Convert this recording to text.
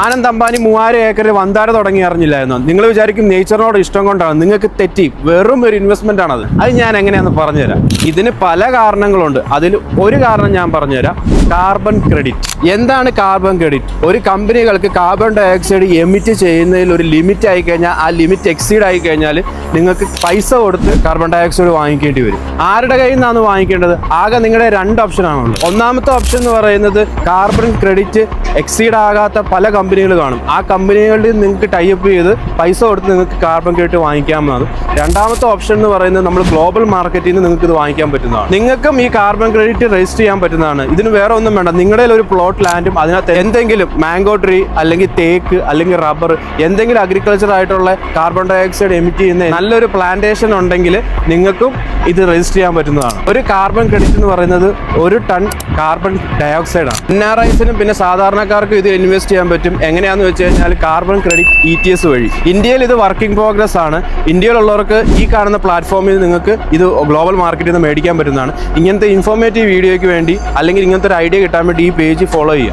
ആനന്ദ് അംബാനി 3000 ഏക്കറിൽ വന്താര തുടങ്ങി അറിഞ്ഞില്ലായിരുന്നു. നിങ്ങൾ വിചാരിക്കും നേച്ചറിനോട് ഇഷ്ടം കൊണ്ടാണ്. നിങ്ങൾക്ക് തെറ്റി. വെറും ഒരു ഇൻവെസ്റ്റ്മെന്റ് ആണത്. അത് ഞാൻ എങ്ങനെയാണെന്ന് പറഞ്ഞുതരാം. ഇതിന് പല കാരണങ്ങളുണ്ട്. അതിൽ ഒരു കാരണം ഞാൻ പറഞ്ഞുതരാം. Carbon credit. എന്താണ് കാർബൺ ക്രെഡിറ്റ്? ഒരു കമ്പനികൾക്ക് കാർബൺ ഡയോക്സൈഡ് എമിറ്റ് ചെയ്യുന്നതിൽ ഒരു ലിമിറ്റ് ആയി കഴിഞ്ഞാൽ, ആ ലിമിറ്റ് എക്സീഡ് ആയി കഴിഞ്ഞാൽ നിങ്ങൾക്ക് പൈസ കൊടുത്ത് കാർബൺ ഡയോക്സൈഡ് വാങ്ങിക്കേണ്ടി വരും. ആരുടെ കയ്യിൽ നിന്നാണ് വാങ്ങിക്കേണ്ടത്? ആകെ നിങ്ങളുടെ 2 ഓപ്ഷനാണുള്ളത്. ഒന്നാമത്തെ ഓപ്ഷൻ എന്ന് പറയുന്നത് കാർബൺ ക്രെഡിറ്റ് എക്സീഡ് ആകാത്ത പല കമ്പനികൾ കാണും. ആ കമ്പനികളിൽ നിങ്ങൾക്ക് ടൈപ്പ് ചെയ്ത് പൈസ കൊടുത്ത് നിങ്ങൾക്ക് കാർബൺ ക്രെഡിറ്റ് വാങ്ങിക്കാവുന്നതാണ്. രണ്ടാമത്തെ ഓപ്ഷൻ എന്ന് പറയുന്നത് നമ്മൾ ഗ്ലോബൽ മാർക്കറ്റിൽ നിന്ന് നിങ്ങൾക്ക് ഇത് വാങ്ങിക്കാൻ പറ്റുന്നതാണ്. നിങ്ങൾക്കും ഈ കാർബൺ ക്രെഡിറ്റ് രജിസ്റ്റർ ചെയ്യാൻ പറ്റുന്നതാണ്. ഇതിന് വേറെ ഒന്നും വേണ്ട. നിങ്ങളുടെ ഒരു പ്ലോട്ട് ലാൻഡും അതിനകത്ത് എന്തെങ്കിലും മാംഗോ ട്രീ അല്ലെങ്കിൽ തേക്ക് അല്ലെങ്കിൽ റബ്ബർ എന്തെങ്കിലും അഗ്രികൾച്ചർ ആയിട്ടുള്ള കാർബൺ ഡയോക്സൈഡ് എമിറ്റ് ചെയ്യുന്ന നല്ലൊരു പ്ലാന്റേഷൻ ഉണ്ടെങ്കിൽ നിങ്ങൾക്കും ഇത് രജിസ്റ്റർ ചെയ്യാൻ പറ്റുന്നതാണ്. ഒരു കാർബൺ ക്രെഡിറ്റ് എന്ന് പറയുന്നത് 1 ടൺ കാർബൺ ഡയോക്സൈഡ് ആണ്. NRIസിനും പിന്നെ സാധാരണക്കാർക്കും ഇത് ഇൻവെസ്റ്റ് ചെയ്യാൻ പറ്റും. എങ്ങനെയാണെന്ന് വെച്ച് കഴിഞ്ഞാൽ കാർബൺ ക്രെഡിറ്റ് ETS വഴി. ഇന്ത്യയിൽ ഇത് വർക്കിംഗ് പ്രോഗ്രസ് ആണ്. ഇന്ത്യയിലുള്ളവർക്ക് ഈ കാണുന്ന പ്ലാറ്റ്ഫോമിൽ നിങ്ങൾക്ക് ഇത് ഗ്ലോബൽ മാർക്കറ്റിൽ നിന്ന് മേടിക്കാൻ പറ്റുന്നതാണ്. ഇങ്ങനത്തെ ഇൻഫോർമേറ്റീവ് വീഡിയോയ്ക്ക് വേണ്ടി അല്ലെങ്കിൽ ഇങ്ങനത്തെ ഒരു ഐഡിയ കിട്ടാൻ വേണ്ടി ഈ പേജ് ഫോളോ ചെയ്യുക.